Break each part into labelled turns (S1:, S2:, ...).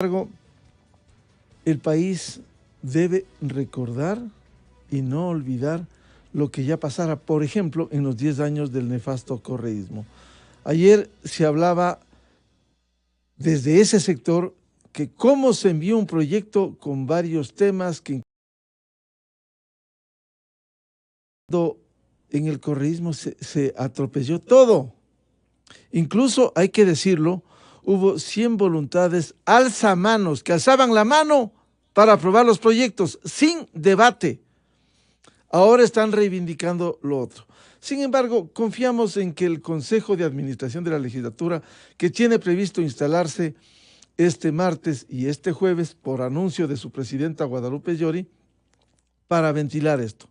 S1: embargo, el país debe recordar y no olvidar lo que ya pasara, por ejemplo, en los 10 años del nefasto correísmo. Ayer se hablaba desde ese sector que cómo se envió un proyecto con varios temas que en el correísmo se atropelló todo. Incluso, hay que decirlo, hubo 100 voluntades alzamanos que alzaban la mano para aprobar los proyectos sin debate. Ahora están reivindicando lo otro. Sin embargo, confiamos en que el Consejo de Administración de la Legislatura, que tiene previsto instalarse este martes y este jueves por anuncio de su presidenta Guadalupe Llori, para ventilar esto.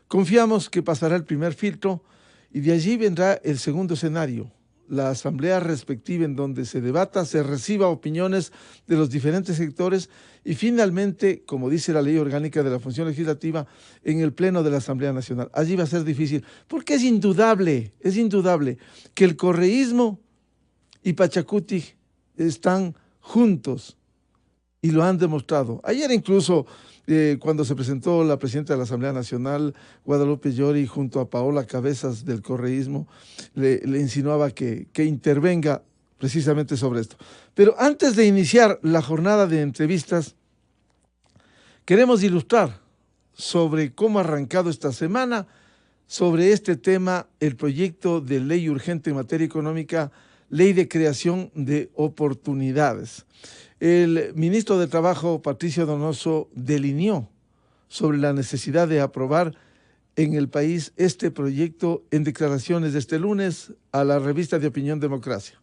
S1: Confiamos que pasará el primer filtro y de allí vendrá el segundo escenario, la asamblea respectiva en donde se debata, se reciba opiniones de los diferentes sectores y finalmente, como dice la Ley Orgánica de la Función Legislativa, en el Pleno de la Asamblea Nacional. Allí va a ser difícil, porque es indudable que el correísmo y Pachacuti están juntos y lo han demostrado. Ayer incluso, cuando se presentó la presidenta de la Asamblea Nacional, Guadalupe Llori, junto a Paola Cabezas del correísmo, le insinuaba que intervenga precisamente sobre esto. Pero antes de iniciar la jornada de entrevistas, queremos ilustrar sobre cómo ha arrancado esta semana, sobre este tema, el proyecto de ley urgente en materia económica, ley de creación de oportunidades. El ministro de Trabajo, Patricio Donoso, delineó sobre la necesidad de aprobar en el país este proyecto en declaraciones de este lunes a la revista de opinión Democracia.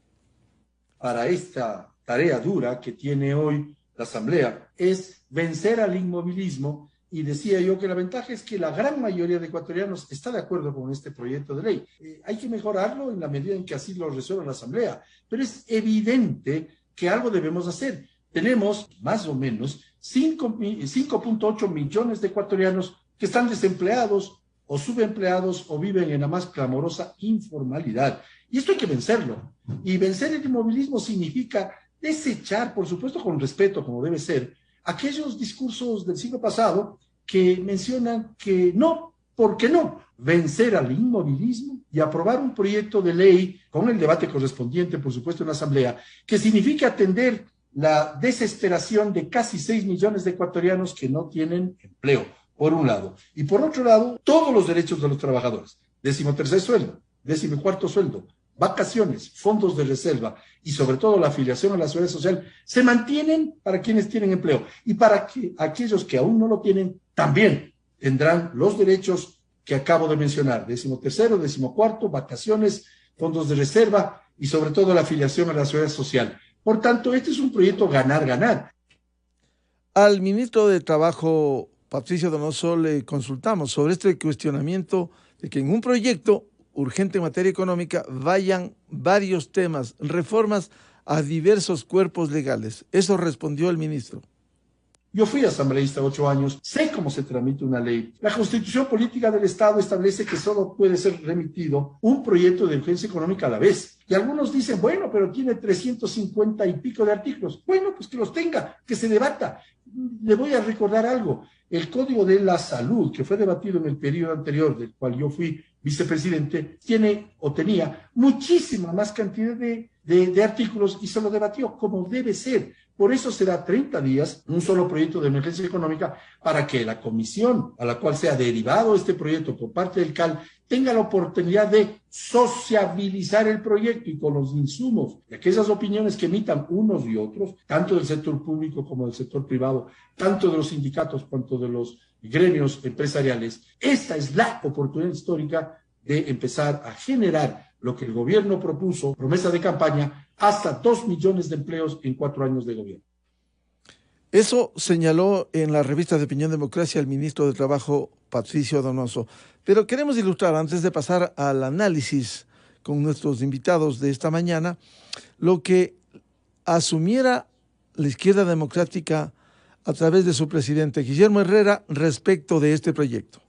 S2: Para esta tarea dura que tiene hoy la Asamblea es vencer al inmovilismo, y decía yo que la ventaja es que la gran mayoría de ecuatorianos está de acuerdo con este proyecto de ley. Hay que mejorarlo en la medida en que así lo resuelva la Asamblea, pero es evidente que algo debemos hacer. Tenemos más o menos 5.8 millones de ecuatorianos que están desempleados o subempleados o viven en la más clamorosa informalidad. Y esto hay que vencerlo. Y vencer el inmovilismo significa desechar, por supuesto con respeto, como debe ser, aquellos discursos del siglo pasado que mencionan que no, ¿por qué no? Vencer al inmovilismo y aprobar un proyecto de ley con el debate correspondiente, por supuesto, en la Asamblea, que significa atender la desesperación de casi 6 millones de ecuatorianos que no tienen empleo, por un lado. Y por otro lado, todos los derechos de los trabajadores. 13º sueldo, 14º sueldo, vacaciones, fondos de reserva y sobre todo la afiliación a la seguridad social se mantienen para quienes tienen empleo, y para que aquellos que aún no lo tienen también tendrán los derechos que acabo de mencionar: 13º, 14º, vacaciones, fondos de reserva y sobre todo la afiliación a la seguridad social. Por tanto, este es un proyecto ganar-ganar.
S1: Al ministro de Trabajo, Patricio Donoso, le consultamos sobre este cuestionamiento de que en un proyecto urgente en materia económica vayan varios temas, reformas a diversos cuerpos legales. Eso respondió el ministro.
S2: Yo fui asambleísta 8 años, sé cómo se tramita una ley. La Constitución Política del Estado establece que solo puede ser remitido un proyecto de urgencia económica a la vez. Y algunos dicen, bueno, pero tiene 350 y pico de artículos. Bueno, pues que los tenga, que se debata. Le voy a recordar algo. El Código de la Salud, que fue debatido en el periodo anterior, del cual yo fui vicepresidente, tiene o tenía muchísima más cantidad de artículos, y se lo debatió como debe ser. Por eso será 30 días un solo proyecto de emergencia económica, para que la comisión a la cual sea derivado este proyecto por parte del CAL tenga la oportunidad de sociabilizar el proyecto, y con los insumos de aquellas opiniones que emitan unos y otros, tanto del sector público como del sector privado, tanto de los sindicatos cuanto de los gremios empresariales. Esta es la oportunidad histórica de empezar a generar lo que el gobierno propuso, promesa de campaña, hasta 2 millones de empleos en 4 años de gobierno.
S1: Eso señaló en la revista de Opinión Democracia el ministro de Trabajo, Patricio Donoso. Pero queremos ilustrar, antes de pasar al análisis con nuestros invitados de esta mañana, lo que asumiera la izquierda democrática a través de su presidente, Guillermo Herrera, respecto de este proyecto.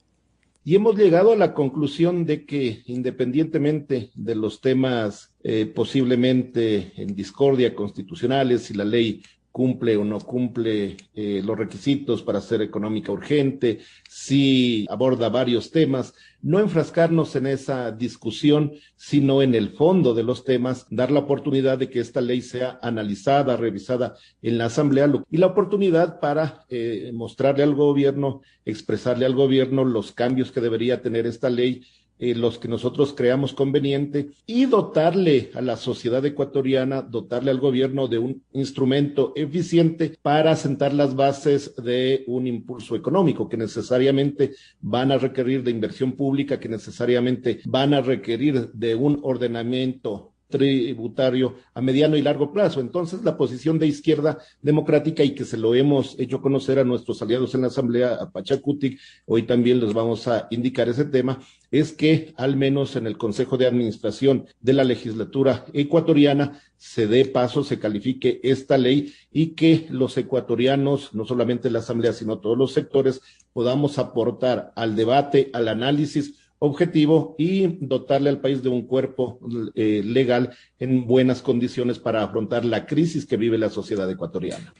S3: Y hemos llegado a la conclusión de que, independientemente de los temas posiblemente en discordia constitucionales, si la ley cumple o no cumple los requisitos para ser económica urgente, si aborda varios temas, no enfrascarnos en esa discusión, sino en el fondo de los temas, dar la oportunidad de que esta ley sea analizada, revisada en la Asamblea y la oportunidad para mostrarle al gobierno, expresarle al gobierno los cambios que debería tener esta ley, los que nosotros creamos conveniente, y dotarle a la sociedad ecuatoriana, dotarle al gobierno de un instrumento eficiente para sentar las bases de un impulso económico que necesariamente van a requerir de inversión pública, que necesariamente van a requerir de un ordenamiento tributario a mediano y largo plazo. Entonces, la posición de Izquierda Democrática, y que se lo hemos hecho conocer a nuestros aliados en la Asamblea, a Pachacutic, hoy también les vamos a indicar ese tema, es que al menos en el Consejo de Administración de la legislatura ecuatoriana se dé paso, se califique esta ley y que los ecuatorianos, no solamente la Asamblea, sino todos los sectores, podamos aportar al debate, al análisis objetivo y dotarle al país de un cuerpo legal en buenas condiciones para afrontar la crisis que vive la sociedad ecuatoriana.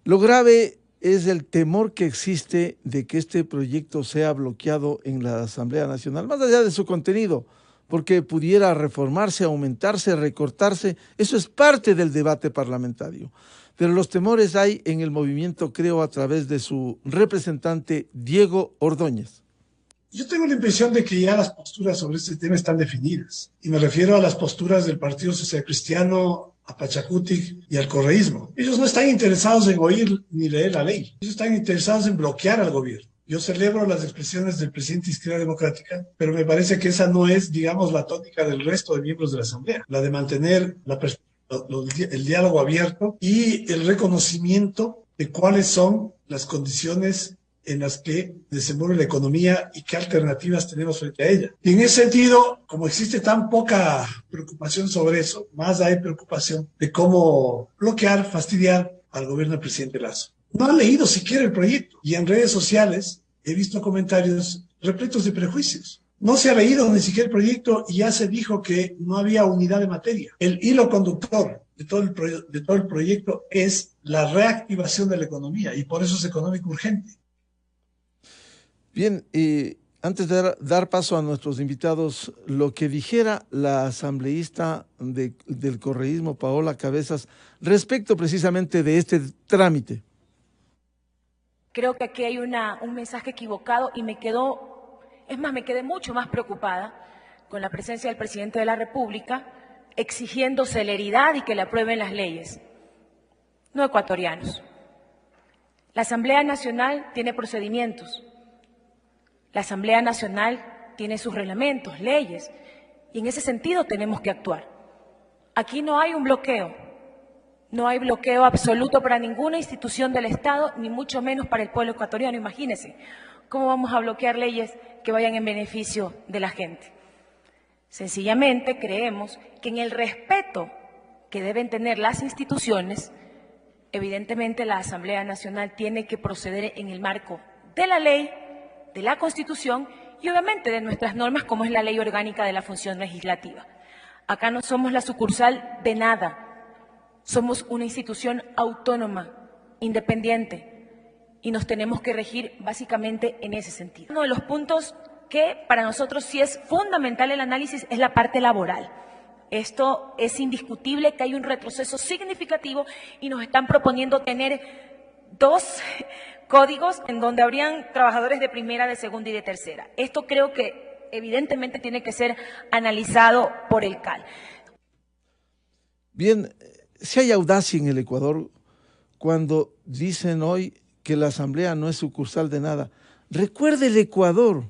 S1: Lo grave es el temor que existe de que este proyecto sea bloqueado en la Asamblea Nacional, más allá de su contenido, porque pudiera reformarse, aumentarse, recortarse. Eso es parte del debate parlamentario. Pero los temores hay en el movimiento, creo, a través de su representante Diego Ordóñez.
S4: Yo tengo la impresión de que ya las posturas sobre este tema están definidas. Y me refiero a las posturas del Partido Social Cristiano, a Pachacutic y al correísmo. Ellos no están interesados en oír ni leer la ley. Ellos están interesados en bloquear al gobierno. Yo celebro las expresiones del presidente de Izquierda Democrática, pero me parece que esa no es, digamos, la tónica del resto de miembros de la Asamblea. La de mantener el diálogo abierto y el reconocimiento de cuáles son las condiciones en las que desenvuelve la economía y qué alternativas tenemos frente a ella. Y en ese sentido, como existe tan poca preocupación sobre eso, más hay preocupación de cómo bloquear, fastidiar al gobierno del presidente Lasso. No han leído siquiera el proyecto y en redes sociales he visto comentarios repletos de prejuicios. No se ha leído ni siquiera el proyecto y ya se dijo que no había unidad de materia. El hilo conductor de todo el proyecto es la reactivación de la economía y por eso es económico urgente.
S1: Bien, antes de dar paso a nuestros invitados, lo que dijera la asambleísta del correísmo, Paola Cabezas, respecto precisamente de este trámite.
S5: Creo que aquí hay un mensaje equivocado y me quedé mucho más preocupada con la presencia del presidente de la República exigiendo celeridad y que le aprueben las leyes, no ecuatorianos. La Asamblea Nacional tiene procedimientos. La Asamblea Nacional tiene sus reglamentos, leyes, y en ese sentido tenemos que actuar. Aquí no hay un bloqueo, no hay bloqueo absoluto para ninguna institución del Estado, ni mucho menos para el pueblo ecuatoriano. Imagínense, ¿cómo vamos a bloquear leyes que vayan en beneficio de la gente? Sencillamente creemos que en el respeto que deben tener las instituciones, evidentemente la Asamblea Nacional tiene que proceder en el marco de la ley, de la Constitución y obviamente de nuestras normas como es la Ley Orgánica de la Función Legislativa. Acá no somos la sucursal de nada, somos una institución autónoma, independiente y nos tenemos que regir básicamente en ese sentido. Uno de los puntos que para nosotros sí es fundamental el análisis es la parte laboral. Esto es indiscutible que hay un retroceso significativo y nos están proponiendo tener 2 códigos en donde habrían trabajadores de primera, de segunda y de tercera. Esto creo que evidentemente tiene que ser analizado por el CAL.
S1: Bien, si hay audacia en el Ecuador cuando dicen hoy que la Asamblea no es sucursal de nada. Recuerde el Ecuador,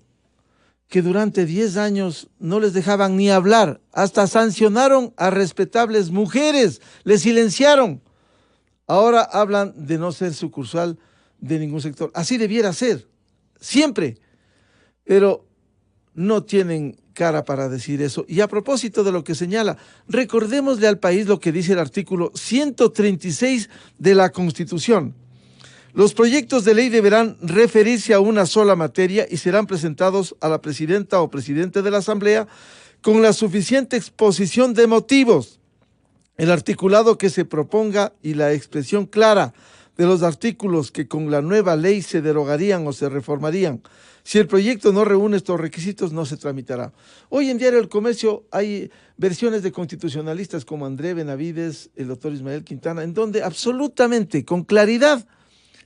S1: que durante 10 años no les dejaban ni hablar, hasta sancionaron a respetables mujeres, les silenciaron. Ahora hablan de no ser sucursal de ningún sector. Así debiera ser, siempre. Pero no tienen cara para decir eso. Y a propósito de lo que señala, recordémosle al país lo que dice el artículo 136 de la Constitución. Los proyectos de ley deberán referirse a una sola materia y serán presentados a la presidenta o presidente de la Asamblea con la suficiente exposición de motivos. el articulado que se proponga y la expresión clara de los artículos que con la nueva ley se derogarían o se reformarían. Si el proyecto no reúne estos requisitos, no se tramitará. Hoy en Diario El Comercio hay versiones de constitucionalistas como André Benavides, el doctor Ismael Quintana, en donde absolutamente, con claridad,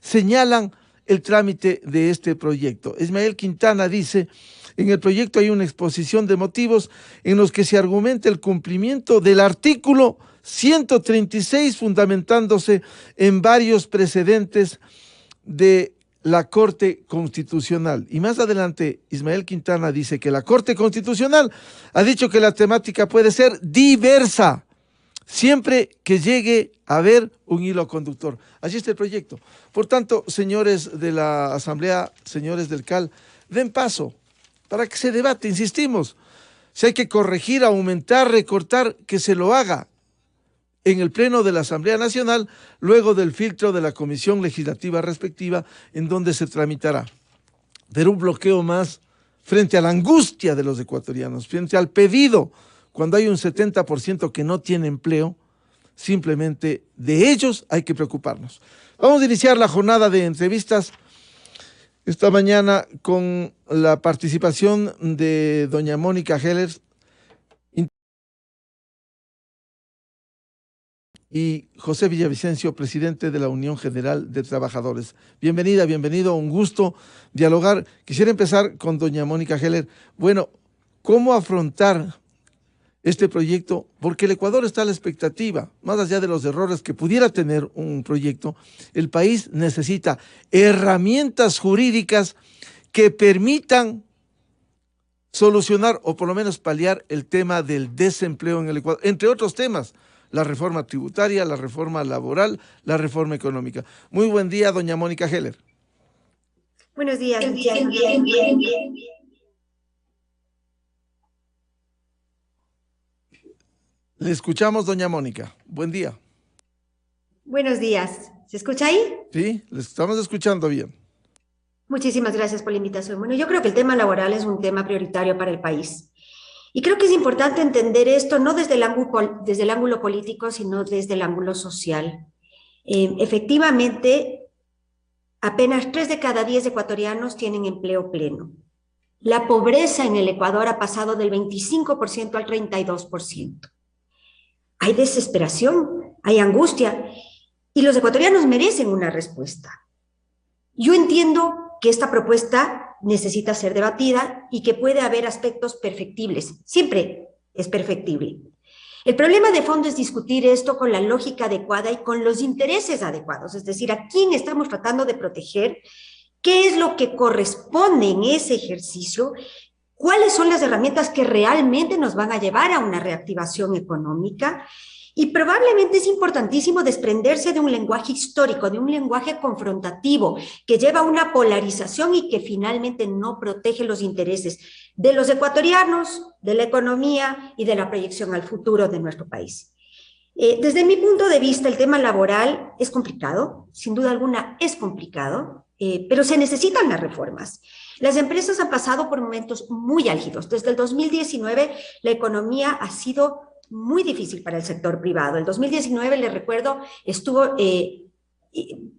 S1: señalan el trámite de este proyecto. Ismael Quintana dice: en el proyecto hay una exposición de motivos en los que se argumenta el cumplimiento del artículo 136, fundamentándose en varios precedentes de la Corte Constitucional. Y más adelante, Ismael Quintana dice que la Corte Constitucional ha dicho que la temática puede ser diversa, siempre que llegue a haber un hilo conductor. Así está el proyecto. Por tanto, señores de la Asamblea, señores del CAL, den paso para que se debate, insistimos. Si hay que corregir, aumentar, recortar, que se lo haga en el Pleno de la Asamblea Nacional, luego del filtro de la Comisión Legislativa respectiva, en donde se tramitará. Pero un bloqueo más frente a la angustia de los ecuatorianos, frente al pedido, cuando hay un 70% que no tiene empleo, simplemente de ellos hay que preocuparnos. Vamos a iniciar la jornada de entrevistas esta mañana con la participación de doña Mónica Heller y José Villavicencio, presidente de la Unión General de Trabajadores. Bienvenida, bienvenido, un gusto dialogar. Quisiera empezar con doña Mónica Heller. Bueno, ¿cómo afrontar este proyecto? Porque el Ecuador está a la expectativa, más allá de los errores que pudiera tener un proyecto, el país necesita herramientas jurídicas que permitan solucionar o por lo menos paliar el tema del desempleo en el Ecuador, entre otros temas. La reforma tributaria, la reforma laboral, la reforma económica. Muy buen día, doña Mónica Heller.
S6: Buenos días.
S1: Le escuchamos, doña Mónica. Buen día.
S6: Buenos días. ¿Se escucha ahí?
S1: Sí, le estamos escuchando bien.
S6: Muchísimas gracias por la invitación. Bueno, yo creo que el tema laboral es un tema prioritario para el país. Y creo que es importante entender esto no desde el ángulo político, sino desde el ángulo social. Efectivamente, apenas 3 de cada 10 ecuatorianos tienen empleo pleno. La pobreza en el Ecuador ha pasado del 25% al 32%. Hay desesperación, hay angustia, y los ecuatorianos merecen una respuesta. Yo entiendo que esta propuesta necesita ser debatida y que puede haber aspectos perfectibles. Siempre es perfectible. El problema de fondo es discutir esto con la lógica adecuada y con los intereses adecuados, es decir, a quién estamos tratando de proteger, qué es lo que corresponde en ese ejercicio, cuáles son las herramientas que realmente nos van a llevar a una reactivación económica. Y probablemente es importantísimo desprenderse de un lenguaje histórico, de un lenguaje confrontativo, que lleva a una polarización y que finalmente no protege los intereses de los ecuatorianos, de la economía y de la proyección al futuro de nuestro país. Desde mi punto de vista, el tema laboral es complicado, sin duda alguna es complicado, pero se necesitan las reformas. Las empresas han pasado por momentos muy álgidos. Desde el 2019, la economía ha sido muy difícil para el sector privado. El 2019, les recuerdo, estuvo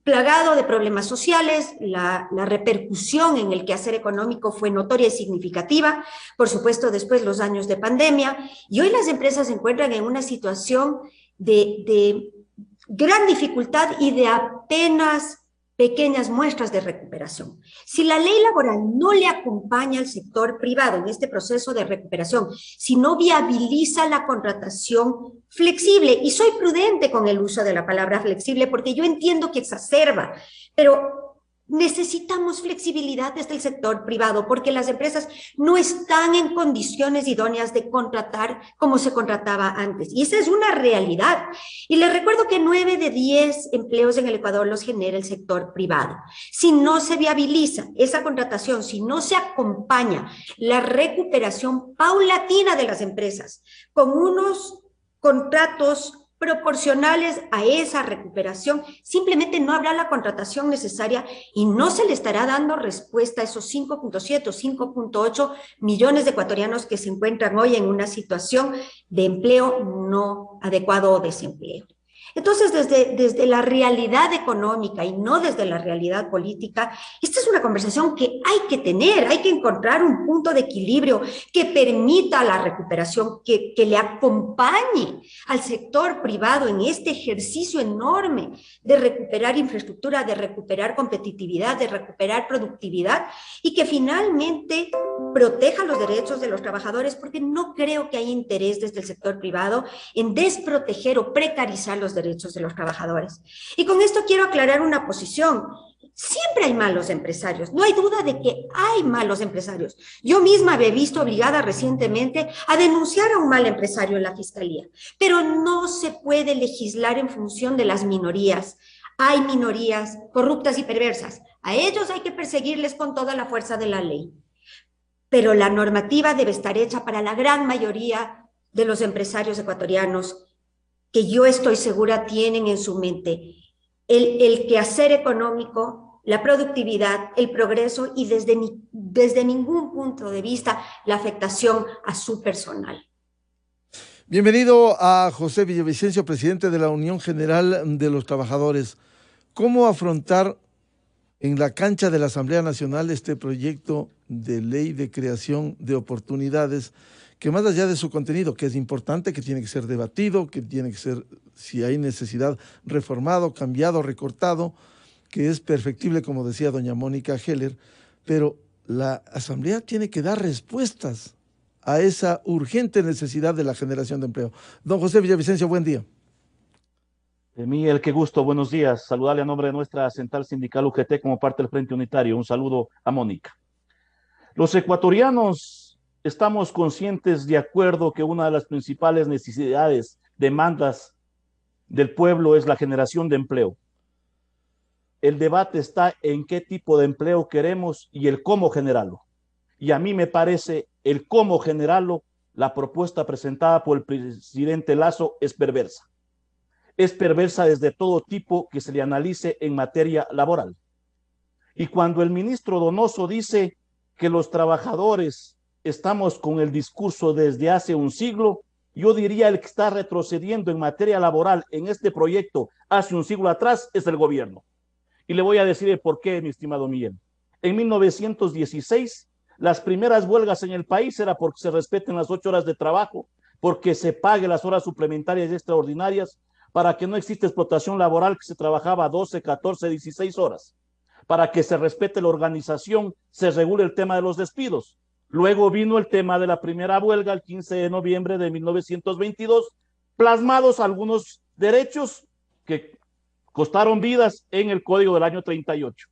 S6: plagado de problemas sociales, la repercusión en el quehacer económico fue notoria y significativa, por supuesto después los años de pandemia, y hoy las empresas se encuentran en una situación de gran dificultad y de apenas pequeñas muestras de recuperación. Si la ley laboral no le acompaña al sector privado en este proceso de recuperación, si no viabiliza la contratación flexible, y soy prudente con el uso de la palabra flexible porque yo entiendo que exacerba, pero necesitamos flexibilidad desde el sector privado porque las empresas no están en condiciones idóneas de contratar como se contrataba antes. Y esa es una realidad. Y les recuerdo que 9 de 10 empleos en el Ecuador los genera el sector privado. Si no se viabiliza esa contratación, si no se acompaña la recuperación paulatina de las empresas con unos contratos proporcionales a esa recuperación, simplemente no habrá la contratación necesaria y no se le estará dando respuesta a esos 5.7 o 5.8 millones de ecuatorianos que se encuentran hoy en una situación de empleo no adecuado o desempleo. Entonces, desde la realidad económica y no desde la realidad política, esta es una conversación que hay que tener, hay que encontrar un punto de equilibrio que permita la recuperación, que le acompañe al sector privado en este ejercicio enorme de recuperar infraestructura, de recuperar competitividad, de recuperar productividad y que finalmente proteja los derechos de los trabajadores, porque no creo que haya interés desde el sector privado en desproteger o precarizar los derechos de los trabajadores. Y con esto quiero aclarar una posición. Siempre hay malos empresarios, no hay duda de que hay malos empresarios. Yo misma me he visto obligada recientemente a denunciar a un mal empresario en la fiscalía, pero no se puede legislar en función de las minorías. Hay minorías corruptas y perversas, a ellos hay que perseguirles con toda la fuerza de la ley. Pero la normativa debe estar hecha para la gran mayoría de los empresarios ecuatorianos que yo estoy segura tienen en su mente el quehacer económico, la productividad, el progreso y desde ningún punto de vista la afectación a su personal.
S1: Bienvenido a José Villavicencio, presidente de la Unión General de los Trabajadores. ¿Cómo afrontar en la cancha de la Asamblea Nacional este proyecto de ley de creación de oportunidades que, más allá de su contenido, que es importante, que tiene que ser debatido, que tiene que ser, si hay necesidad, reformado, cambiado, recortado, que es perfectible, como decía doña Mónica Heller, pero la Asamblea tiene que dar respuestas a esa urgente necesidad de la generación de empleo? Don José Villavicencio, buen día.
S7: Miguel, qué gusto, buenos días. Saludarle a nombre de nuestra central sindical UGT como parte del Frente Unitario. Un saludo a Mónica. Los ecuatorianos estamos conscientes, de acuerdo, que una de las principales necesidades, demandas del pueblo es la generación de empleo. El debate está en qué tipo de empleo queremos y el cómo generarlo. Y a mí me parece el cómo generarlo, la propuesta presentada por el presidente Lasso es perversa. Es perversa desde todo tipo que se le analice en materia laboral. Y cuando el ministro Donoso dice que los trabajadores estamos con el discurso desde hace un siglo, yo diría el que está retrocediendo en materia laboral en este proyecto hace un siglo atrás es el gobierno. Y le voy a decir el por qué, mi estimado Miguel. En 1916, las primeras huelgas en el país era porque se respeten las 8 horas de trabajo, porque se pague las horas suplementarias y extraordinarias, para que no exista explotación laboral, que se trabajaba 12, 14, 16 horas, para que se respete la organización, se regule el tema de los despidos. Luego vino el tema de la primera huelga el 15 de noviembre de 1922, plasmados algunos derechos que costaron vidas en el Código del año 38.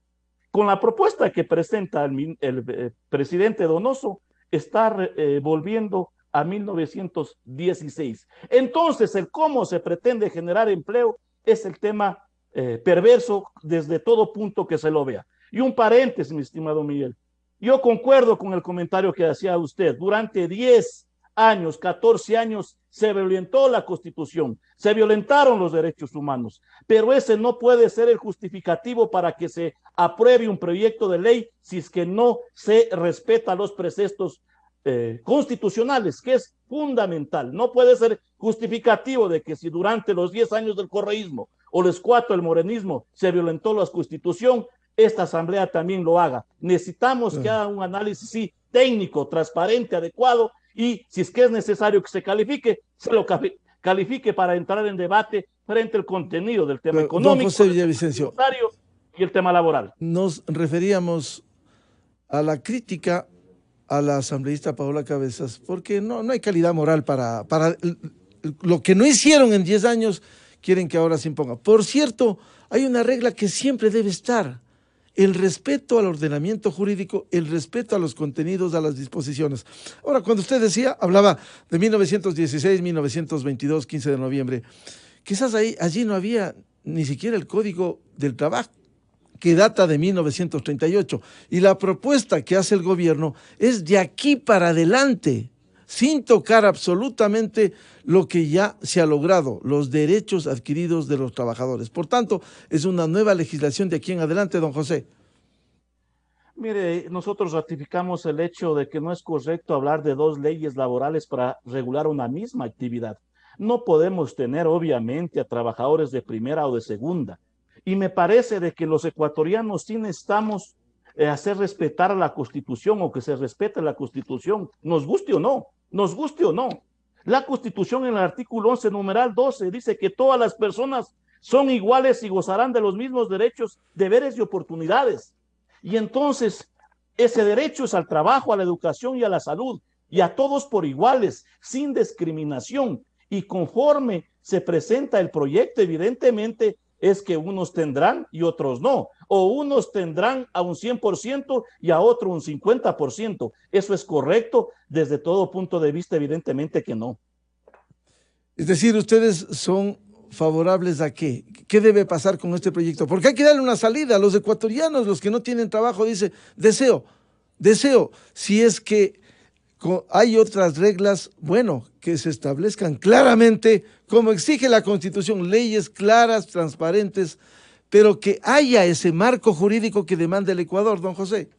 S7: Con la propuesta que presenta el presidente Donoso, está volviendo a 1916. Entonces, el cómo se pretende generar empleo es el tema perverso desde todo punto que se lo vea. Y un paréntesis, mi estimado Miguel. Yo concuerdo con el comentario que hacía usted. Durante 10 años, 14 años, se violentó la Constitución, se violentaron los derechos humanos, pero ese no puede ser el justificativo para que se apruebe un proyecto de ley si es que no se respeta los preceptos constitucionales, que es fundamental. No puede ser justificativo de que si durante los 10 años del correísmo o los 4 del morenismo se violentó la Constitución, esta asamblea también lo haga. Necesitamos que haga un análisis sí, técnico, transparente, adecuado, y si es que es necesario que se califique, se lo califique para entrar en debate frente al contenido del tema económico,
S1: José Villavicencio,
S7: y el tema laboral.
S1: Nos referíamos a la crítica a la asambleísta Paola Cabezas, porque no hay calidad moral para lo que no hicieron en 10 años, quieren que ahora se imponga. Por cierto, hay una regla que siempre debe estar: el respeto al ordenamiento jurídico, el respeto a los contenidos, a las disposiciones. Ahora, cuando usted decía, hablaba de 1916, 1922, 15 de noviembre, quizás allí no había ni siquiera el Código del Trabajo, que data de 1938, y la propuesta que hace el gobierno es de aquí para adelante, sin tocar absolutamente lo que ya se ha logrado, los derechos adquiridos de los trabajadores. Por tanto, es una nueva legislación de aquí en adelante, don José.
S7: Mire, nosotros ratificamos el hecho de que no es correcto hablar de dos leyes laborales para regular una misma actividad. No podemos tener, obviamente, a trabajadores de primera o de segunda. Y me parece de que los ecuatorianos sí necesitamos hacer respetar la Constitución o que se respete la Constitución, nos guste o no, nos guste o no. La Constitución en el artículo 11, numeral 12, dice que todas las personas son iguales y gozarán de los mismos derechos, deberes y oportunidades. Y entonces, ese derecho es al trabajo, a la educación y a la salud, y a todos por iguales, sin discriminación. Y conforme se presenta el proyecto, evidentemente, es que unos tendrán y otros no. O unos tendrán a un 100% y a otro un 50%. ¿Eso es correcto? Desde todo punto de vista, evidentemente que no.
S1: Es decir, ustedes son favorables a qué? ¿Qué debe pasar con este proyecto? Porque hay que darle una salida a los ecuatorianos, los que no tienen trabajo, dice, deseo, si es que hay otras reglas, bueno, que se establezcan claramente, como exige la Constitución, leyes claras, transparentes, pero que haya ese marco jurídico que demanda el Ecuador, don José.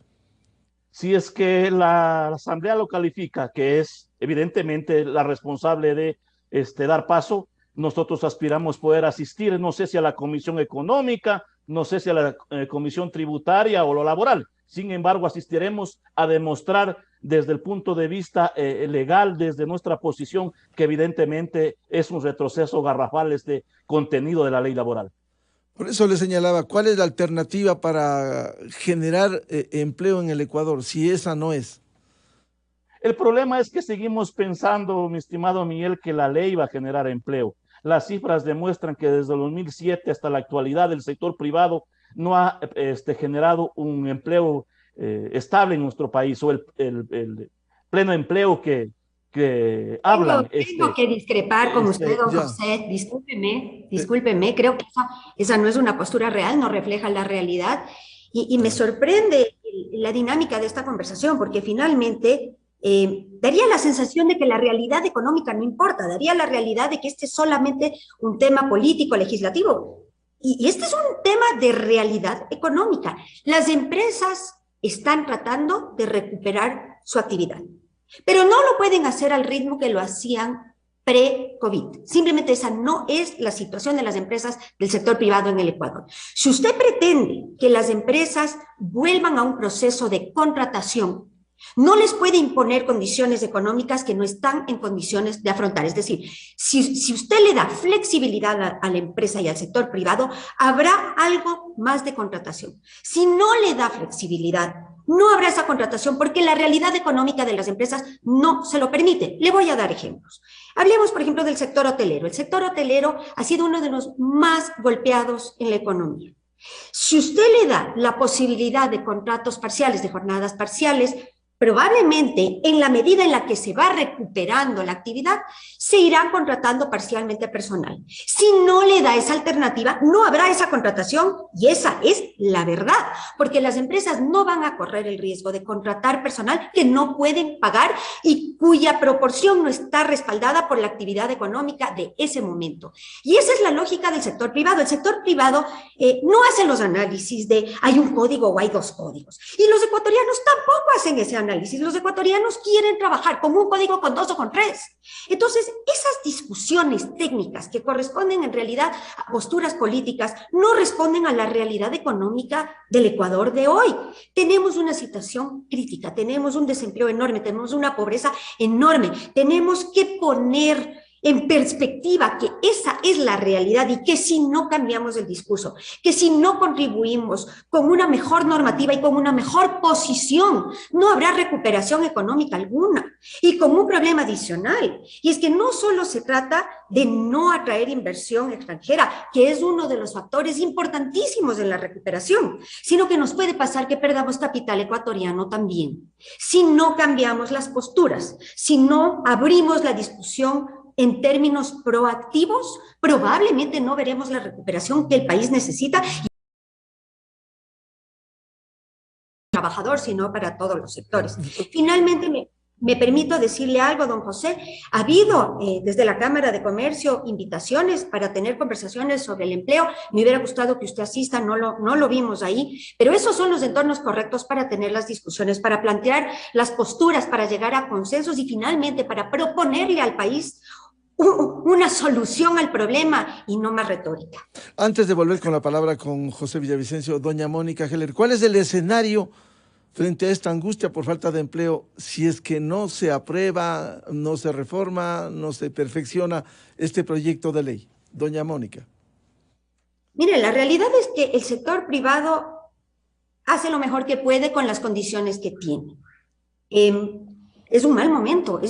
S7: Si es que la Asamblea lo califica, que es evidentemente la responsable de dar paso, nosotros aspiramos poder asistir, no sé si a la Comisión Económica, no sé si a la Comisión Tributaria o lo laboral. Sin embargo, asistiremos a demostrar desde el punto de vista legal, desde nuestra posición, que evidentemente es un retroceso garrafal este contenido de la ley laboral.
S1: Por eso le señalaba, ¿cuál es la alternativa para generar empleo en el Ecuador, si esa no es?
S7: El problema es que seguimos pensando, mi estimado Miguel, que la ley va a generar empleo. Las cifras demuestran que desde el 2007 hasta la actualidad el sector privado no ha generado un empleo estable en nuestro país, o el pleno empleo que hablan.
S6: Tengo que discrepar con usted, don José. Discúlpeme, creo que esa no es una postura real, no refleja la realidad. Y me sorprende la dinámica de esta conversación, porque finalmente daría la sensación de que la realidad económica no importa, daría la realidad de que este es solamente un tema político, legislativo. Y este es un tema de realidad económica. Las empresas están tratando de recuperar su actividad, pero no lo pueden hacer al ritmo que lo hacían pre-COVID. Simplemente esa no es la situación de las empresas del sector privado en el Ecuador. Si usted pretende que las empresas vuelvan a un proceso de contratación, no les puede imponer condiciones económicas que no están en condiciones de afrontar. Es decir, si usted le da flexibilidad a la empresa y al sector privado, habrá algo más de contratación. Si no le da flexibilidad, no habrá esa contratación porque la realidad económica de las empresas no se lo permite. Le voy a dar ejemplos. Hablemos, por ejemplo, del sector hotelero. El sector hotelero ha sido uno de los más golpeados en la economía. Si usted le da la posibilidad de contratos parciales, de jornadas parciales, probablemente en la medida en la que se va recuperando la actividad, se irán contratando parcialmente personal. Si no le da esa alternativa, no habrá esa contratación y esa es la verdad, porque las empresas no van a correr el riesgo de contratar personal que no pueden pagar y cuya proporción no está respaldada por la actividad económica de ese momento. Y esa es la lógica del sector privado. El sector privado no hace los análisis de hay un código o hay dos códigos. Y los ecuatorianos tampoco hacen ese análisis. Los ecuatorianos quieren trabajar con un código, con dos o con tres. Entonces, esas discusiones técnicas que corresponden en realidad a posturas políticas no responden a la realidad económica del Ecuador de hoy. Tenemos una situación crítica, tenemos un desempleo enorme, tenemos una pobreza enorme. Tenemos que poner en perspectiva que esa es la realidad y que si no cambiamos el discurso, que si no contribuimos con una mejor normativa y con una mejor posición, no habrá recuperación económica alguna. Y con un problema adicional, y es que no solo se trata de no atraer inversión extranjera, que es uno de los factores importantísimos en la recuperación, sino que nos puede pasar que perdamos capital ecuatoriano también. Si no cambiamos las posturas, si no abrimos la discusión en términos proactivos, probablemente no veremos la recuperación que el país necesita. Trabajador, sino para todos los sectores. Finalmente, Me permito decirle algo, don José. Ha habido desde la Cámara de Comercio invitaciones para tener conversaciones sobre el empleo. Me hubiera gustado que usted asista, no lo vimos ahí, pero esos son los entornos correctos para tener las discusiones, para plantear las posturas, para llegar a consensos y finalmente para proponerle al país una solución al problema y no más retórica.
S1: Antes de volver con la palabra con José Villavicencio, doña Mónica Heller, ¿cuál es el escenario frente a esta angustia por falta de empleo si es que no se aprueba, no se reforma, no se perfecciona este proyecto de ley? Doña Mónica.
S6: Mire, la realidad es que el sector privado hace lo mejor que puede con las condiciones que tiene. Es un mal momento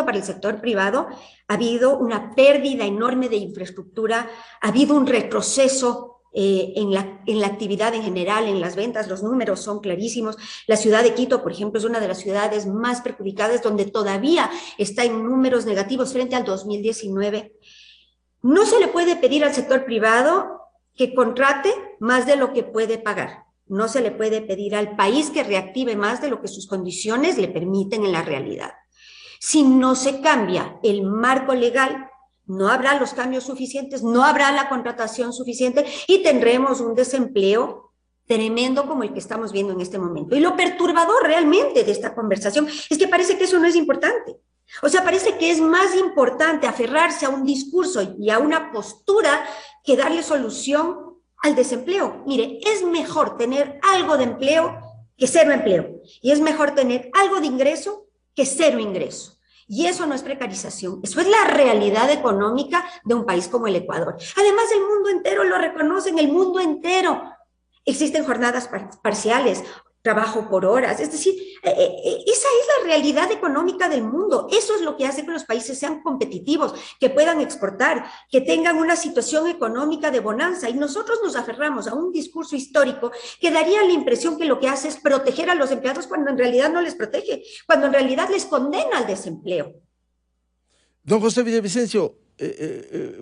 S6: para el sector privado. Ha habido una pérdida enorme de infraestructura, ha habido un retroceso en la actividad en general, en las ventas. Los números son clarísimos. La ciudad de Quito, por ejemplo, es una de las ciudades más perjudicadas, donde todavía está en números negativos frente al 2019. No se le puede pedir al sector privado que contrate más de lo que puede pagar. No se le puede pedir al país que reactive más de lo que sus condiciones le permiten en la realidad. Si no se cambia el marco legal, no habrá los cambios suficientes, no habrá la contratación suficiente y tendremos un desempleo tremendo como el que estamos viendo en este momento. Y lo perturbador realmente de esta conversación es que parece que eso no es importante. O sea, parece que es más importante aferrarse a un discurso y a una postura que darle solución al desempleo. Mire, es mejor tener algo de empleo que cero empleo. Y es mejor tener algo de ingreso que cero ingreso. Y eso no es precarización, eso es la realidad económica de un país como el Ecuador. Además, el mundo entero lo reconoce, en el mundo entero. Existen jornadas parciales, trabajo por horas, es decir, esa es la realidad económica del mundo. Eso es lo que hace que los países sean competitivos, que puedan exportar, que tengan una situación económica de bonanza. Y nosotros nos aferramos a un discurso histórico que daría la impresión que lo que hace es proteger a los empleados cuando en realidad no les protege, cuando en realidad les condena al desempleo.
S1: Don José Villavicencio,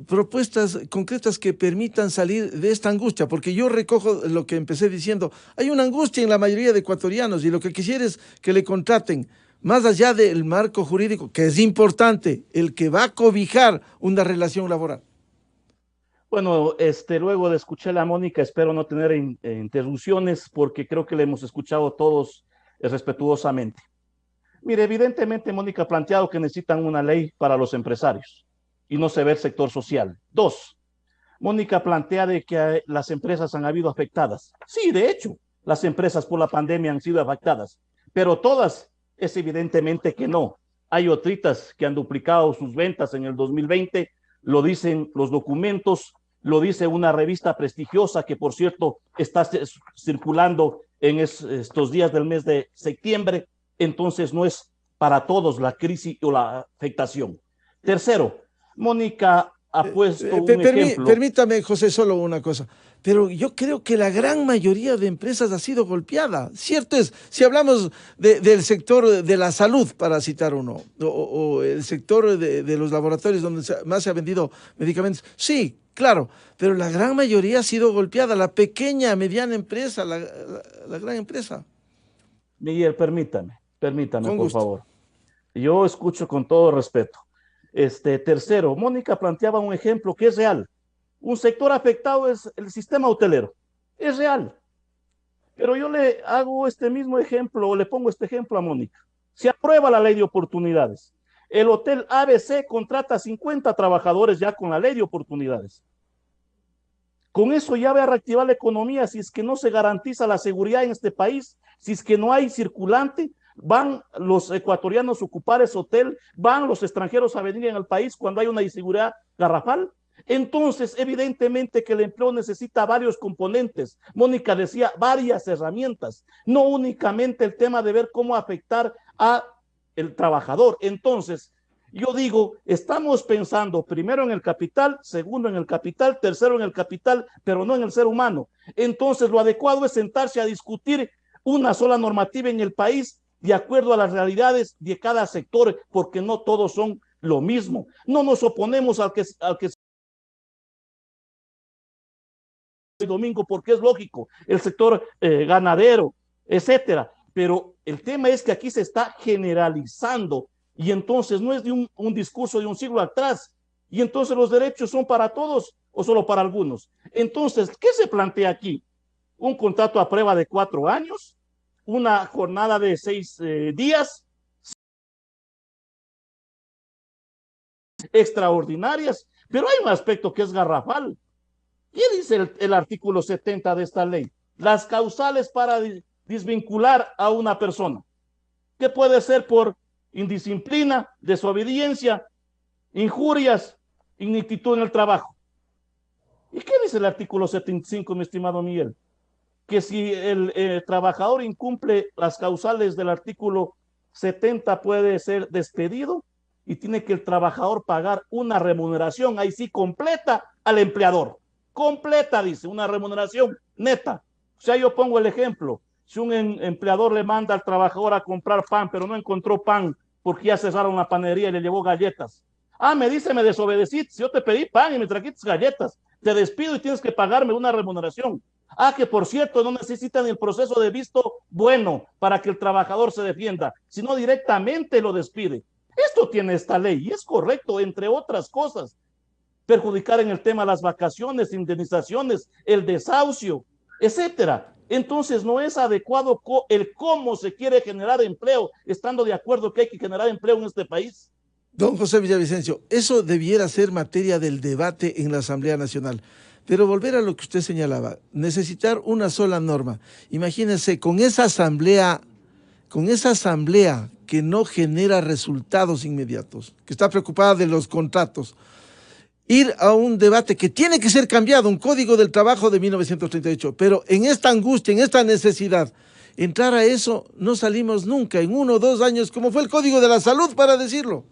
S1: propuestas concretas que permitan salir de esta angustia, porque yo recojo lo que empecé diciendo, hay una angustia en la mayoría de ecuatorianos y lo que quisiera es que le contraten, más allá del marco jurídico, que es importante, el que va a cobijar una relación laboral.
S7: Bueno, luego de escuchar a Mónica, espero no tener interrupciones porque creo que le hemos escuchado todos respetuosamente. Mire, evidentemente Mónica ha planteado que necesitan una ley para los empresarios y no se ve el sector social. Dos, Mónica plantea de que las empresas han habido afectadas. Sí, de hecho, las empresas por la pandemia han sido afectadas, pero todas es evidentemente que no. Hay otritas que han duplicado sus ventas en el 2020, lo dicen los documentos, lo dice una revista prestigiosa que, por cierto, está circulando en estos días del mes de septiembre. Entonces no es para todos la crisis o la afectación. Tercero, Mónica ha puesto un ejemplo.
S1: Permítame, José, solo una cosa. Pero yo creo que la gran mayoría de empresas ha sido golpeada. Cierto es, si hablamos del sector de la salud, para citar uno, o el sector de los laboratorios donde más se ha vendido medicamentos, sí, claro, pero la gran mayoría ha sido golpeada. La pequeña, mediana empresa, la gran empresa.
S7: Miguel, permítame, por favor. Yo escucho con todo respeto. Tercero, Mónica planteaba un ejemplo que es real. Un sector afectado es el sistema hotelero. Es real. Pero yo le hago este mismo ejemplo, o le pongo este ejemplo a Mónica. Se aprueba la ley de oportunidades. El hotel ABC contrata 50 trabajadores ya con la ley de oportunidades. Con eso ya va a reactivar la economía. Si es que no se garantiza la seguridad en este país, si es que no hay circulante, van los ecuatorianos a ocupar ese hotel, van los extranjeros a venir en el país cuando hay una inseguridad garrafal. Entonces, evidentemente que el empleo necesita varios componentes. Mónica decía varias herramientas, no únicamente el tema de ver cómo afectar a el trabajador. Entonces, yo digo, estamos pensando primero en el capital, segundo en el capital, tercero en el capital, pero no en el ser humano. Entonces, lo adecuado es sentarse a discutir una sola normativa en el país de acuerdo a las realidades de cada sector, porque no todos son lo mismo. No nos oponemos al que domingo, porque es lógico, el sector ganadero, etcétera. Pero El tema es que aquí se está generalizando y entonces no es de un discurso de un siglo atrás. Y entonces los derechos son para todos o solo para algunos. Entonces, ¿qué se plantea aquí? Un contrato a prueba de 4 años, una jornada de 6 días, extraordinarias, pero hay un aspecto que es garrafal. ¿Qué dice el artículo 70 de esta ley? Las causales para desvincular a una persona, que puede ser por indisciplina, desobediencia, injurias, ineptitud en el trabajo. ¿Y qué dice el artículo 75, mi estimado Miguel? Que si el trabajador incumple las causales del artículo 70 puede ser despedido y tiene que el trabajador pagar una remuneración, ahí sí, completa al empleador. Completa, dice, una remuneración neta. O sea, yo pongo el ejemplo. Si un empleador le manda al trabajador a comprar pan, pero no encontró pan porque ya cerraron la panadería y le llevó galletas. Ah, me dice, me desobedeciste. Si yo te pedí pan y me trajiste galletas, te despido y tienes que pagarme una remuneración. Ah, que por cierto, no necesitan el proceso de visto bueno para que el trabajador se defienda, sino directamente lo despide. Esto tiene esta ley y es correcto, entre otras cosas. Perjudicar en el tema las vacaciones, indemnizaciones, el desahucio, etcétera. Entonces no es adecuado el cómo se quiere generar empleo, estando de acuerdo que hay que generar empleo en este país.
S1: Don José Villavicencio, eso debiera ser materia del debate en la Asamblea Nacional. Pero volver a lo que usted señalaba, necesitar una sola norma. Imagínense, con esa asamblea que no genera resultados inmediatos, que está preocupada de los contratos, ir a un debate que tiene que ser cambiado, un código del trabajo de 1938, pero en esta angustia, en esta necesidad, entrar a eso, no salimos nunca, en 1 o 2 años, como fue el Código de la Salud, para decirlo.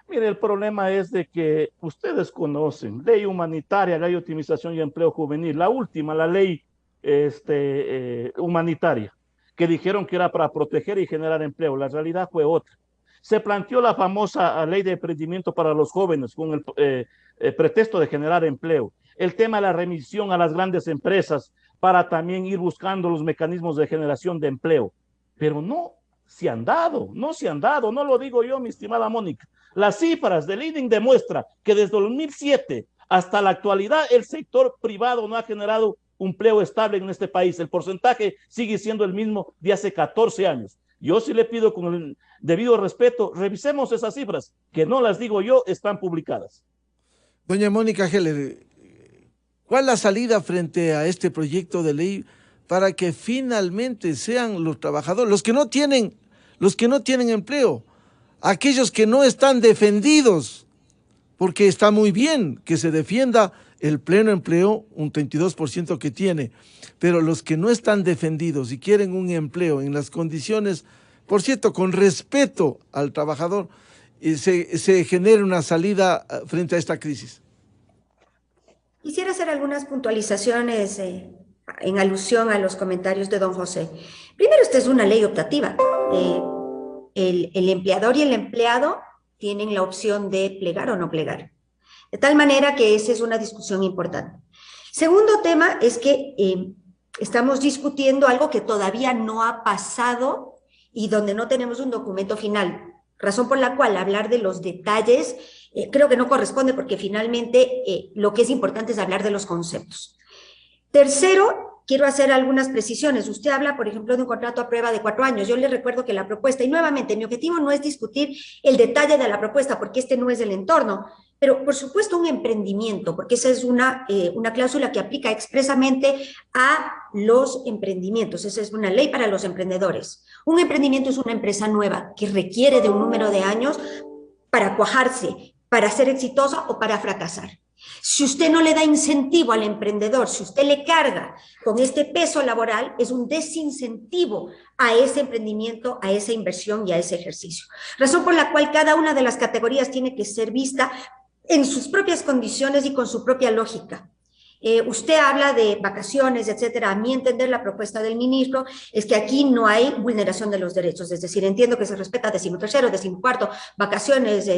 S7: Mire, el problema es de que ustedes conocen ley humanitaria, ley de optimización y empleo juvenil, la última, la ley humanitaria, que dijeron que era para proteger y generar empleo. La realidad fue otra. Se planteó la famosa ley de emprendimiento para los jóvenes con el pretexto de generar empleo. El tema de la remisión a las grandes empresas para también ir buscando los mecanismos de generación de empleo. Pero no se han dado, no lo digo yo, mi estimada Mónica. Las cifras del INE demuestran que desde 2007 hasta la actualidad el sector privado no ha generado un empleo estable en este país. El porcentaje sigue siendo el mismo de hace 14 años. Yo sí le pido con el debido respeto, revisemos esas cifras, que no las digo yo, están publicadas.
S1: Doña Mónica Heller, ¿cuál es la salida frente a este proyecto de ley para que finalmente sean los trabajadores, los que no tienen empleo, aquellos que no están defendidos? Porque está muy bien que se defienda el pleno empleo, un 32% que tiene, pero los que no están defendidos y quieren un empleo en las condiciones, por cierto, con respeto al trabajador, se genere una salida frente a esta crisis.
S6: Quisiera hacer algunas puntualizaciones en alusión a los comentarios de don José. Primero, esta es una ley optativa. El empleador y el empleado tienen la opción de plegar o no plegar. De tal manera que esa es una discusión importante. Segundo tema es que estamos discutiendo algo que todavía no ha pasado y donde no tenemos un documento final, razón por la cual hablar de los detalles creo que no corresponde, porque finalmente lo que es importante es hablar de los conceptos. Tercero, quiero hacer algunas precisiones. Usted habla, por ejemplo, de un contrato a prueba de 4 años. Yo le recuerdo que la propuesta, y nuevamente, mi objetivo no es discutir el detalle de la propuesta, porque este no es el entorno, pero por supuesto un emprendimiento, porque esa es una cláusula que aplica expresamente a los emprendimientos. Esa es una ley para los emprendedores. Un emprendimiento es una empresa nueva que requiere de un número de años para cuajarse, para ser exitosa o para fracasar. Si usted no le da incentivo al emprendedor, si usted le carga con este peso laboral, es un desincentivo a ese emprendimiento, a esa inversión y a ese ejercicio. Razón por la cual cada una de las categorías tiene que ser vista en sus propias condiciones y con su propia lógica. Usted habla de vacaciones, etcétera. A mi entender, la propuesta del ministro es que aquí no hay vulneración de los derechos, es decir, entiendo que se respeta 13º, 14º, vacaciones,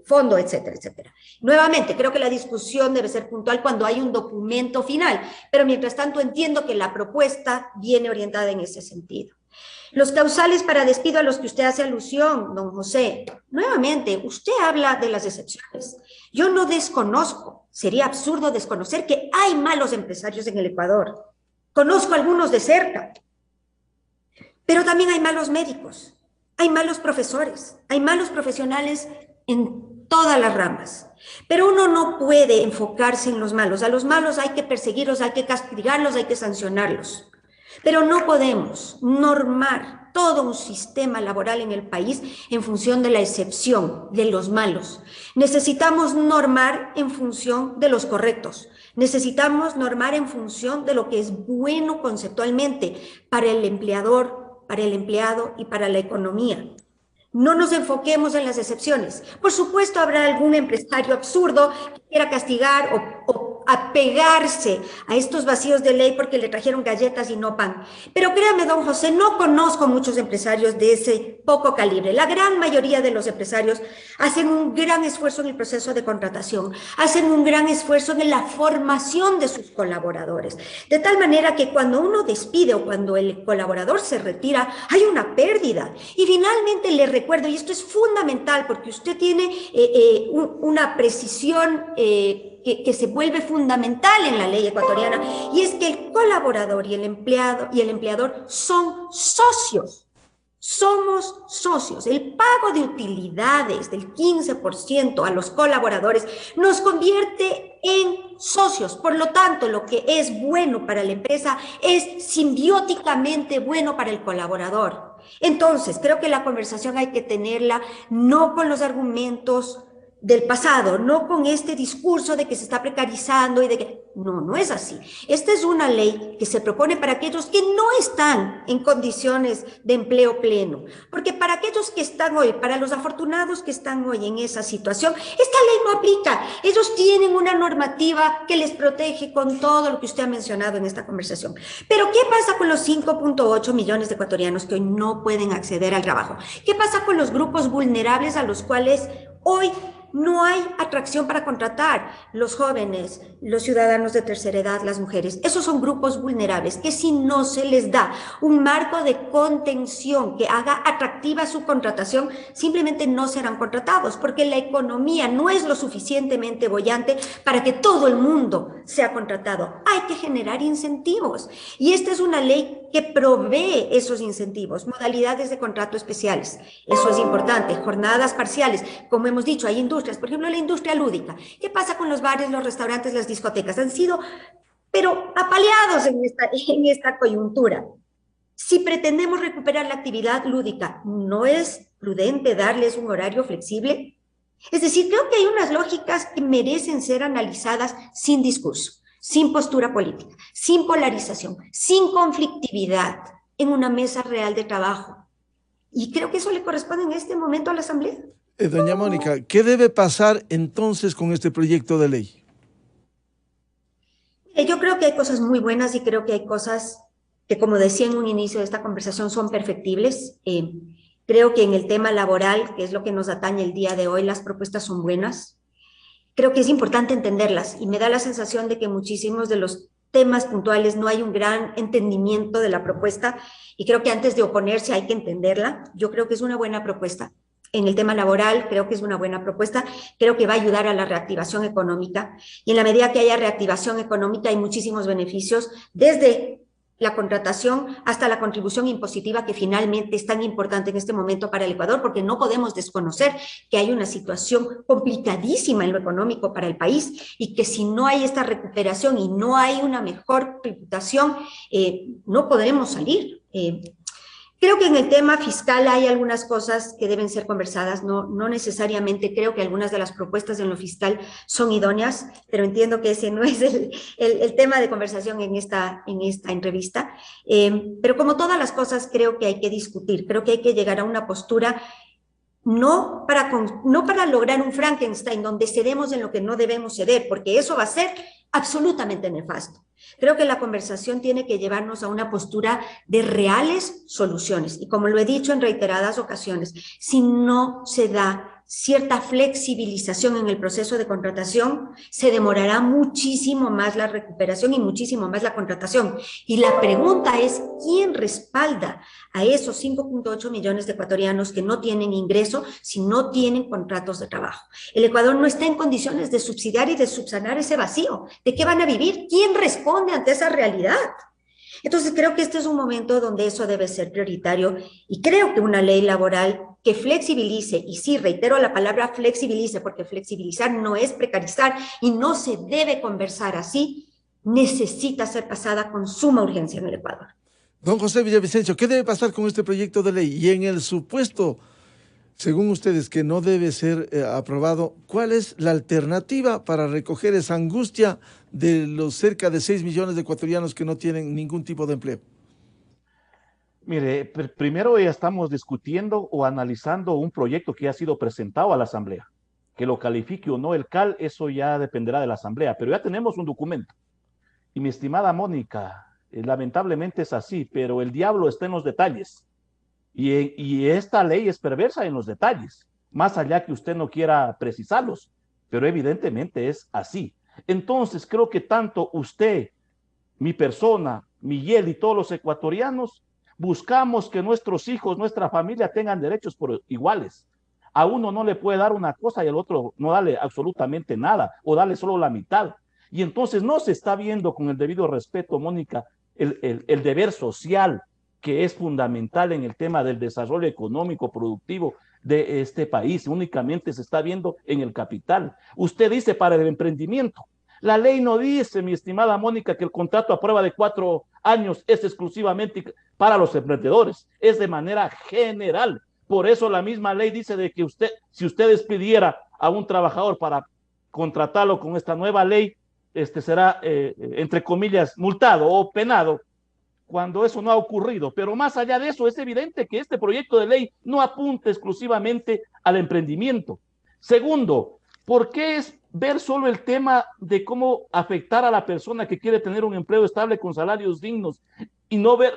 S6: fondo, etcétera, etcétera. Nuevamente, creo que la discusión debe ser puntual cuando hay un documento final, pero mientras tanto entiendo que la propuesta viene orientada en ese sentido. Los causales para despido a los que usted hace alusión, don José, nuevamente, usted habla de las excepciones. Yo no desconozco, sería absurdo desconocer que hay malos empresarios en el Ecuador. Conozco algunos de cerca, pero también hay malos médicos, hay malos profesores, hay malos profesionales en todas las ramas. Pero uno no puede enfocarse en los malos. A los malos hay que perseguirlos, hay que castigarlos, hay que sancionarlos. Pero no podemos normar todo un sistema laboral en el país en función de la excepción de los malos. Necesitamos normar en función de los correctos. Necesitamos normar en función de lo que es bueno conceptualmente para el empleador, para el empleado y para la economía. No nos enfoquemos en las excepciones. Por supuesto, habrá algún empresario absurdo que quiera castigar o apegarse a estos vacíos de ley porque le trajeron galletas y no pan. Pero créame, don José, no conozco muchos empresarios de ese poco calibre. La gran mayoría de los empresarios hacen un gran esfuerzo en el proceso de contratación, hacen un gran esfuerzo en la formación de sus colaboradores. De tal manera que cuando uno despide o cuando el colaborador se retira, hay una pérdida. Y finalmente le recuerdo, y esto es fundamental porque usted tiene una precisión que se vuelve fundamental en la ley ecuatoriana, y es que el colaborador y el empleador son socios. Somos socios. El pago de utilidades del 15% a los colaboradores nos convierte en socios. Por lo tanto, lo que es bueno para la empresa es simbióticamente bueno para el colaborador. Entonces, creo que la conversación hay que tenerla no con los argumentos del pasado, no con este discurso de que se está precarizando y de que no es así. Esta es una ley que se propone para aquellos que no están en condiciones de empleo pleno, porque para aquellos que están hoy, para los afortunados que están hoy en esa situación, esta ley no aplica. Ellos tienen una normativa que les protege con todo lo que usted ha mencionado en esta conversación. Pero ¿qué pasa con los 5.8 millones de ecuatorianos que hoy no pueden acceder al trabajo? ¿Qué pasa con los grupos vulnerables a los cuales hoy no hay atracción para contratar? Los jóvenes, los ciudadanos de tercera edad, las mujeres, esos son grupos vulnerables que si no se les da un marco de contención que haga atractiva su contratación, simplemente no serán contratados, porque la economía no es lo suficientemente boyante para que todo el mundo sea contratado. Hay que generar incentivos, y esta es una ley que provee esos incentivos, modalidades de contrato especiales, eso es importante, jornadas parciales, como hemos dicho, hay industrias, por ejemplo la industria lúdica. ¿Qué pasa con los bares, los restaurantes, las discotecas? Han sido, pero apaleados en esta coyuntura. Si pretendemos recuperar la actividad lúdica, ¿no es prudente darles un horario flexible? Es decir, creo que hay unas lógicas que merecen ser analizadas sin discurso, sin postura política, sin polarización, sin conflictividad, en una mesa real de trabajo. Y creo que eso le corresponde en este momento a la Asamblea.
S1: Doña Mónica, ¿qué debe pasar entonces con este proyecto de ley?
S6: Yo creo que hay cosas muy buenas y creo que hay cosas que, como decía en un inicio de esta conversación, son perfectibles. Creo que en el tema laboral, que es lo que nos atañe el día de hoy, las propuestas son buenas. Creo que es importante entenderlas y me da la sensación de que muchísimos de los temas puntuales no hay un gran entendimiento de la propuesta, y creo que antes de oponerse hay que entenderla. Yo creo que es una buena propuesta. En el tema laboral creo que es una buena propuesta, creo que va a ayudar a la reactivación económica, y en la medida que haya reactivación económica hay muchísimos beneficios, desde la contratación hasta la contribución impositiva, que finalmente es tan importante en este momento para el Ecuador, porque no podemos desconocer que hay una situación complicadísima en lo económico para el país, y que si no hay esta recuperación y no hay una mejor tributación, no podremos salir. Creo que en el tema fiscal hay algunas cosas que deben ser conversadas, no necesariamente creo que algunas de las propuestas en lo fiscal son idóneas, pero entiendo que ese no es el tema de conversación en esta entrevista. Pero como todas las cosas creo que hay que discutir, creo que hay que llegar a una postura no para lograr un Frankenstein donde cedemos en lo que no debemos ceder, porque eso va a ser absolutamente nefasto. Creo que la conversación tiene que llevarnos a una postura de reales soluciones. Y como lo he dicho en reiteradas ocasiones, si no se da cierta flexibilización en el proceso de contratación, se demorará muchísimo más la recuperación y muchísimo más la contratación. Y la pregunta es, ¿quién respalda a esos 5.8 millones de ecuatorianos que no tienen ingreso si no tienen contratos de trabajo? El Ecuador no está en condiciones de subsidiar y de subsanar ese vacío. ¿De qué van a vivir? ¿Quién responde ante esa realidad? Entonces creo que este es un momento donde eso debe ser prioritario y creo que una ley laboral que flexibilice, y sí, reitero la palabra flexibilice, porque flexibilizar no es precarizar y no se debe conversar así, necesita ser pasada con suma urgencia en el Ecuador.
S1: Don José Villavicencio, ¿qué debe pasar con este proyecto de ley? Y en el supuesto, según ustedes, que no debe ser aprobado, ¿cuál es la alternativa para recoger esa angustia de los cerca de 6 millones de ecuatorianos que no tienen ningún tipo de empleo?
S7: Mire, primero ya estamos discutiendo o analizando un proyecto que ha sido presentado a la Asamblea. Que lo califique o no el CAL, eso ya dependerá de la Asamblea, pero ya tenemos un documento. Y mi estimada Mónica, lamentablemente es así, pero el diablo está en los detalles. Y esta ley es perversa en los detalles, más allá que usted no quiera precisarlos, pero evidentemente es así. Entonces creo que tanto usted, mi persona, Miguel y todos los ecuatorianos, buscamos que nuestros hijos, nuestra familia tengan derechos por iguales. A uno no le puede dar una cosa y al otro no darle absolutamente nada o darle solo la mitad. Y entonces no se está viendo con el debido respeto, Mónica, el deber social que es fundamental en el tema del desarrollo económico productivo de este país. Únicamente se está viendo en el capital. Usted dice para el emprendimiento. La ley no dice, mi estimada Mónica, que el contrato a prueba de 4 años es exclusivamente para los emprendedores, es de manera general. Por eso la misma ley dice de que usted, si usted despidiera a un trabajador para contratarlo con esta nueva ley, será, entre comillas, multado o penado, cuando eso no ha ocurrido. Pero más allá de eso, es evidente que este proyecto de ley no apunta exclusivamente al emprendimiento. Segundo, ¿por qué es ver solo el tema de cómo afectar a la persona que quiere tener un empleo estable con salarios dignos y no ver,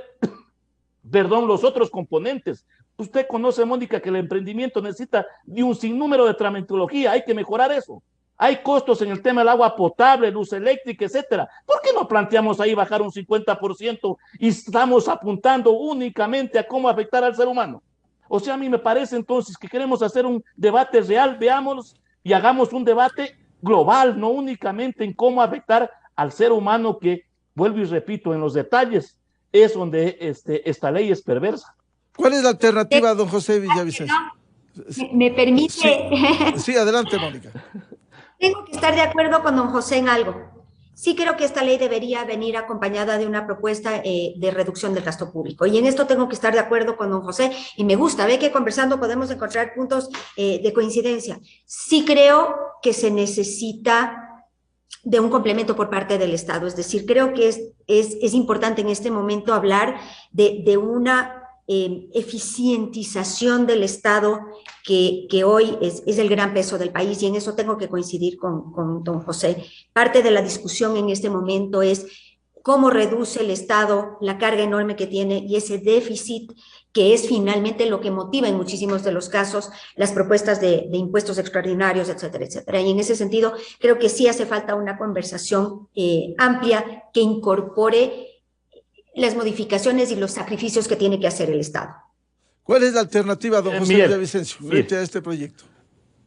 S7: perdón, los otros componentes? Usted conoce, Mónica, que el emprendimiento necesita de un sinnúmero de tramitología, hay que mejorar eso. Hay costos en el tema del agua potable, luz eléctrica, etcétera. ¿Por qué no planteamos ahí bajar un 50% y estamos apuntando únicamente a cómo afectar al ser humano? O sea, a mí me parece entonces que queremos hacer un debate real, veámoslo y hagamos un debate global, no únicamente en cómo afectar al ser humano, que, vuelvo y repito, en los detalles es donde esta ley es perversa.
S1: ¿Cuál es la alternativa, don José Villavicencio?
S6: ¿Me permite?
S1: Sí, adelante, Mónica.
S6: Tengo que estar de acuerdo con don José en algo. Sí creo que esta ley debería venir acompañada de una propuesta de reducción del gasto público. Y en esto tengo que estar de acuerdo con don José. Y me gusta, ve que conversando podemos encontrar puntos de coincidencia. Sí creo que se necesita de un complemento por parte del Estado. Es decir, creo que es importante en este momento hablar de una eficientización del Estado que hoy es el gran peso del país, y en eso tengo que coincidir con don José. Parte de la discusión en este momento es cómo reduce el Estado la carga enorme que tiene y ese déficit que es finalmente lo que motiva en muchísimos de los casos las propuestas de impuestos extraordinarios, etcétera, etcétera. Y en ese sentido creo que sí hace falta una conversación amplia que incorpore las modificaciones y los sacrificios que tiene que hacer el Estado.
S1: ¿Cuál es la alternativa, don José Villavicencio, frente a este proyecto?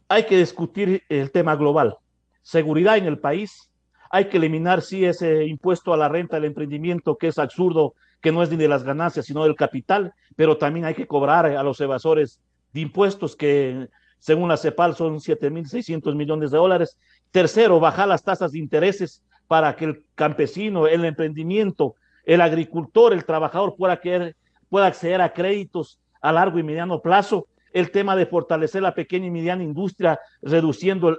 S7: Hay que discutir el tema global. Seguridad en el país. Hay que eliminar, sí, ese impuesto a la renta del emprendimiento, que es absurdo, que no es ni de las ganancias, sino del capital, pero también hay que cobrar a los evasores de impuestos, que según la CEPAL son 7.600 millones de dólares. Tercero, bajar las tasas de intereses para que el campesino, el emprendimiento, el agricultor, el trabajador pueda acceder a créditos a largo y mediano plazo. El tema de fortalecer la pequeña y mediana industria, reduciendo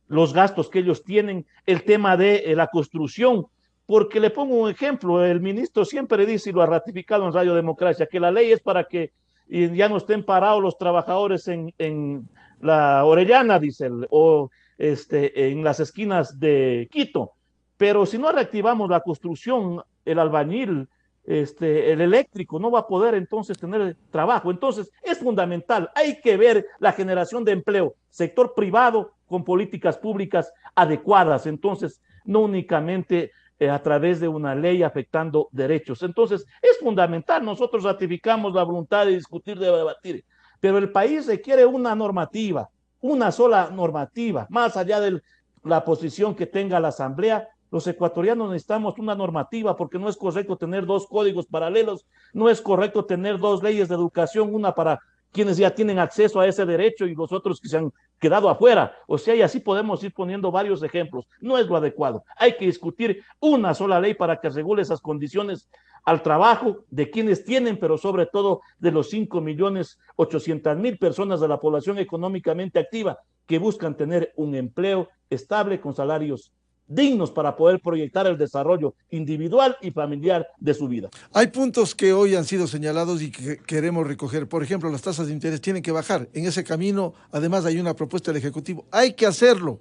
S7: los gastos que ellos tienen. El tema de la construcción, porque le pongo un ejemplo, el ministro siempre dice, y lo ha ratificado en Radio Democracia, que la ley es para que ya no estén parados los trabajadores en la Orellana, dice él, o en las esquinas de Quito. Pero si no reactivamos la construcción, el albañil, el eléctrico, no va a poder entonces tener trabajo. Entonces es fundamental, hay que ver la generación de empleo, sector privado con políticas públicas adecuadas, entonces no únicamente a través de una ley afectando derechos. Entonces es fundamental, nosotros ratificamos la voluntad de discutir, de debatir, pero el país requiere una normativa, una sola normativa, más allá de la posición que tenga la Asamblea. Los ecuatorianos necesitamos una normativa porque no es correcto tener dos códigos paralelos, no es correcto tener dos leyes de educación, una para quienes ya tienen acceso a ese derecho y los otros que se han quedado afuera. O sea, y así podemos ir poniendo varios ejemplos. No es lo adecuado. Hay que discutir una sola ley para que regule esas condiciones al trabajo de quienes tienen, pero sobre todo de los 5.800.000 personas de la población económicamente activa que buscan tener un empleo estable con salarios dignos para poder proyectar el desarrollo individual y familiar de su vida.
S1: Hay puntos que hoy han sido señalados y que queremos recoger. Por ejemplo, las tasas de interés tienen que bajar. En ese camino, además, hay una propuesta del Ejecutivo. Hay que hacerlo.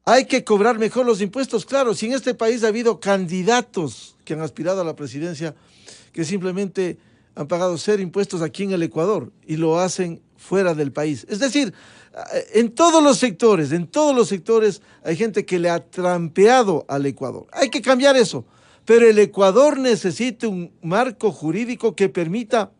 S1: Hay que cobrar mejor los impuestos. Claro, si en este país ha habido candidatos que han aspirado a la presidencia que simplemente han pagado 0 impuestos aquí en el Ecuador y lo hacen fuera del país. Es decir, en todos los sectores hay gente que le ha trampeado al Ecuador. Hay que cambiar eso, pero el Ecuador necesita un marco jurídico que permita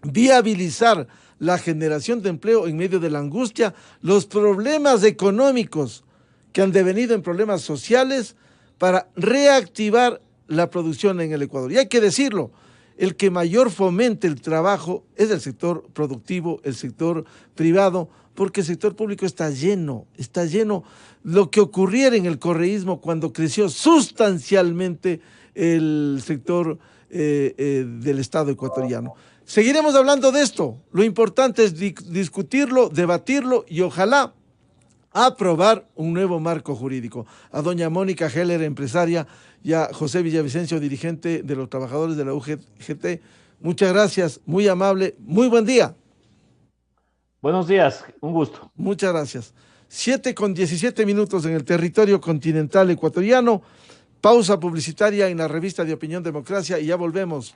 S1: viabilizar la generación de empleo en medio de la angustia, los problemas económicos que han devenido en problemas sociales para reactivar la producción en el Ecuador. Y hay que decirlo, el que mayor fomente el trabajo es el sector productivo, el sector privado, porque el sector público está lleno. Lo que ocurriera en el correísmo cuando creció sustancialmente el sector del Estado ecuatoriano. Seguiremos hablando de esto. Lo importante es discutirlo, debatirlo y ojalá aprobar un nuevo marco jurídico. A doña Mónica Heller, empresaria, y a José Villavicencio, dirigente de los trabajadores de la UGT, muchas gracias, muy amable, muy buen día.
S7: Buenos días, un gusto.
S1: Muchas gracias. 7:17 en el territorio continental ecuatoriano. Pausa publicitaria en la revista de Opinión Democracia y ya volvemos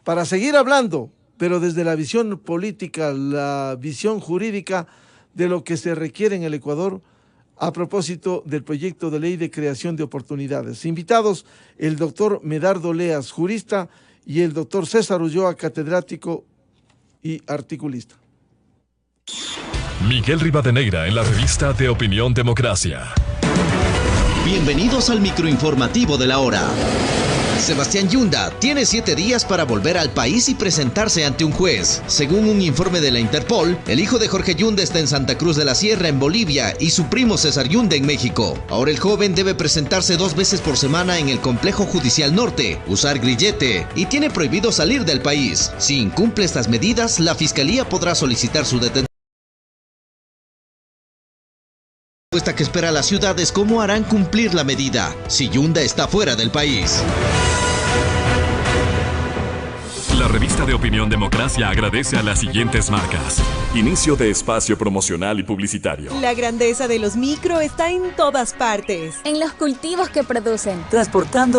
S1: para seguir hablando, pero desde la visión política, la visión jurídica de lo que se requiere en el Ecuador a propósito del proyecto de ley de creación de oportunidades. Invitados, el doctor Medardo Leas, jurista, y el doctor César Ulloa, catedrático y articulista.
S8: Miguel Rivadeneira en la revista de Opinión Democracia.
S9: Bienvenidos al microinformativo de la hora. Sebastián Yunda tiene 7 días para volver al país y presentarse ante un juez. Según un informe de la Interpol, el hijo de Jorge Yunda está en Santa Cruz de la Sierra, en Bolivia, y su primo César Yunda en México. Ahora el joven debe presentarse 2 veces por semana en el Complejo Judicial Norte, usar grillete y tiene prohibido salir del país. Si incumple estas medidas, la Fiscalía podrá solicitar su detención. La respuesta que espera la ciudad es cómo harán cumplir la medida si Yunda está fuera del país.
S8: La revista de Opinión Democracia agradece a las siguientes marcas. Inicio de espacio promocional y publicitario.
S10: La grandeza de los micro está en todas partes.
S11: En los cultivos que producen.
S10: Transportando